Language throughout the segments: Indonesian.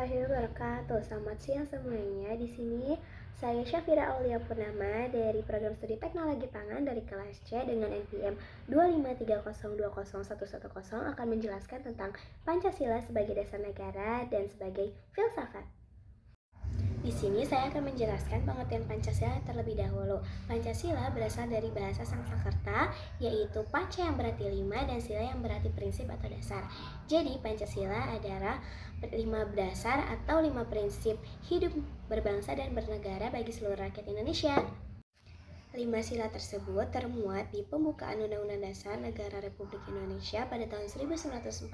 warahmatullahi wabarakatuh. Selamat siang semuanya. Di sini saya Syafira Aulia Purnama dari Program Studi Teknologi Pangan dari kelas C dengan NPM 253020110 akan menjelaskan tentang Pancasila sebagai dasar negara dan sebagai filsafat. Di sini saya akan menjelaskan pengertian Pancasila terlebih dahulu. Pancasila berasal dari bahasa Sanskerta, yaitu panca yang berarti 5 dan sila yang berarti prinsip atau dasar. Jadi Pancasila adalah 5 dasar atau 5 prinsip hidup berbangsa dan bernegara bagi seluruh rakyat Indonesia. 5 sila tersebut termuat di pembukaan Undang-Undang Dasar Negara Republik Indonesia pada tahun 1945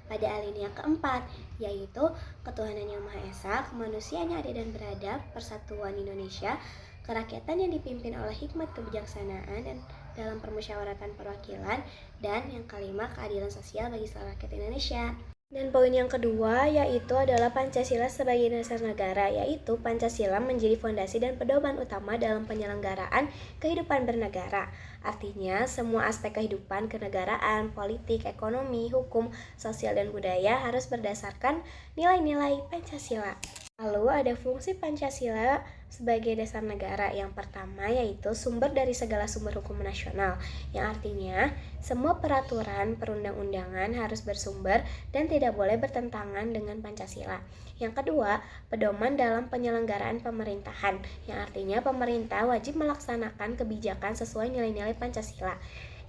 pada alinea keempat, yaitu ketuhanan yang Maha Esa, kemanusiaan yang adil dan beradab, persatuan Indonesia, kerakyatan yang dipimpin oleh hikmat kebijaksanaan dan dalam permusyawaratan perwakilan, dan yang kelima keadilan sosial bagi seluruh rakyat Indonesia. Dan poin yang kedua yaitu adalah Pancasila sebagai dasar negara, yaitu Pancasila menjadi fondasi dan pedoman utama dalam penyelenggaraan kehidupan bernegara. Artinya, semua aspek kehidupan kenegaraan, politik, ekonomi, hukum, sosial, dan budaya harus berdasarkan nilai-nilai Pancasila. Lalu ada fungsi Pancasila sebagai dasar negara. Yang pertama yaitu sumber dari segala sumber hukum nasional, yang artinya semua peraturan perundang-undangan harus bersumber dan tidak boleh bertentangan dengan Pancasila. Yang kedua, pedoman dalam penyelenggaraan pemerintahan, yang artinya pemerintah wajib melaksanakan kebijakan sesuai nilai-nilai Pancasila.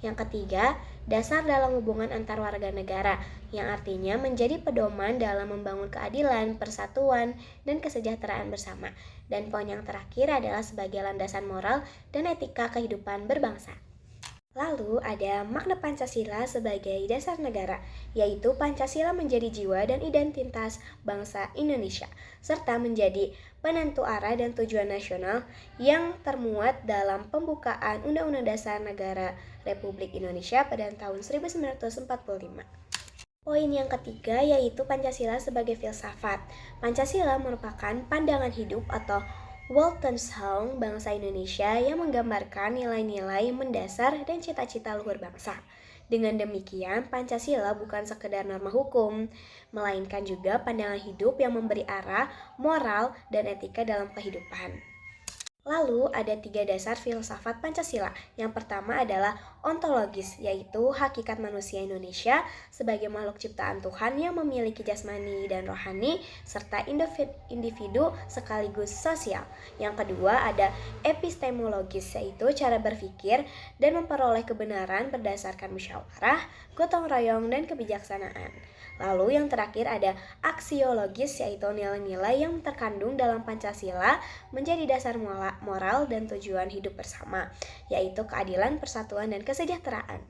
Yang ketiga, dasar dalam hubungan antar warga negara, yang artinya menjadi pedoman dalam membangun keadilan, persatuan, dan kesejahteraan bersama. Dan poin yang terakhir adalah sebagai landasan moral dan etika kehidupan berbangsa. Lalu ada makna Pancasila sebagai dasar negara, yaitu Pancasila menjadi jiwa dan identitas bangsa Indonesia, serta menjadi penentu arah dan tujuan nasional yang termuat dalam pembukaan Undang-Undang Dasar Negara Republik Indonesia pada tahun 1945. Poin yang ketiga yaitu Pancasila sebagai filsafat. Pancasila merupakan pandangan hidup atau Weltanschauung bangsa Indonesia yang menggambarkan nilai-nilai mendasar dan cita-cita luhur bangsa. Dengan demikian, Pancasila bukan sekedar norma hukum, melainkan juga pandangan hidup yang memberi arah, moral, dan etika dalam kehidupan. Lalu ada 3 dasar filsafat Pancasila. Yang pertama adalah ontologis, yaitu hakikat manusia Indonesia sebagai makhluk ciptaan Tuhan yang memiliki jasmani dan rohani, serta individu sekaligus sosial. Yang kedua ada epistemologis, yaitu cara berpikir dan memperoleh kebenaran berdasarkan musyawarah, gotong royong, dan kebijaksanaan. Lalu yang terakhir ada aksiologis, yaitu nilai-nilai yang terkandung dalam Pancasila menjadi dasar moral dan tujuan hidup bersama, yaitu keadilan, persatuan, dan kesejahteraan.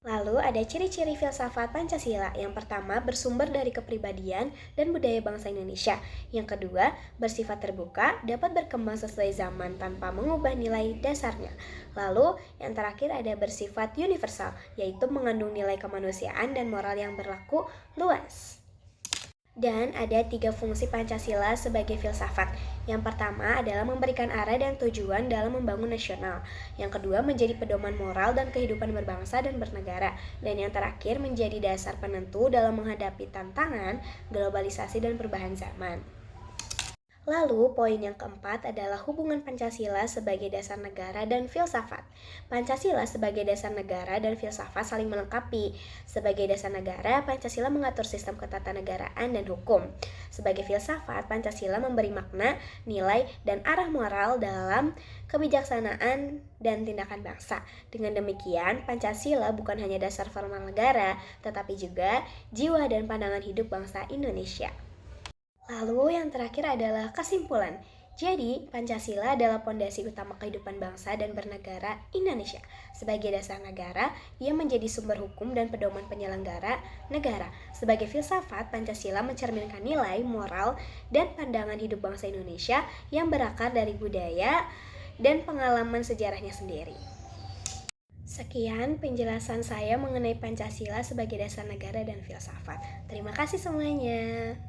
Lalu ada ciri-ciri filsafat Pancasila. Yang pertama, bersumber dari kepribadian dan budaya bangsa Indonesia. Yang kedua, bersifat terbuka, dapat berkembang sesuai zaman tanpa mengubah nilai dasarnya. Lalu, yang terakhir ada bersifat universal, yaitu mengandung nilai kemanusiaan dan moral yang berlaku luas. Dan ada 3 fungsi Pancasila sebagai filsafat. Yang pertama adalah memberikan arah dan tujuan dalam membangun nasional. Yang kedua menjadi pedoman moral dan kehidupan berbangsa dan bernegara. Dan yang terakhir menjadi dasar penentu dalam menghadapi tantangan, globalisasi, dan perubahan zaman. Lalu, poin yang keempat adalah hubungan Pancasila sebagai dasar negara dan filsafat. Pancasila sebagai dasar negara dan filsafat saling melengkapi. Sebagai dasar negara, Pancasila mengatur sistem ketatanegaraan dan hukum. Sebagai filsafat, Pancasila memberi makna, nilai, dan arah moral dalam kebijaksanaan dan tindakan bangsa. Dengan demikian, Pancasila bukan hanya dasar formal negara, tetapi juga jiwa dan pandangan hidup bangsa Indonesia. Lalu yang terakhir adalah kesimpulan. Jadi, Pancasila adalah pondasi utama kehidupan bangsa dan bernegara Indonesia. Sebagai dasar negara, ia menjadi sumber hukum dan pedoman penyelenggara negara. Sebagai filsafat, Pancasila mencerminkan nilai, moral, dan pandangan hidup bangsa Indonesia yang berakar dari budaya dan pengalaman sejarahnya sendiri. Sekian penjelasan saya mengenai Pancasila sebagai dasar negara dan filsafat. Terima kasih semuanya.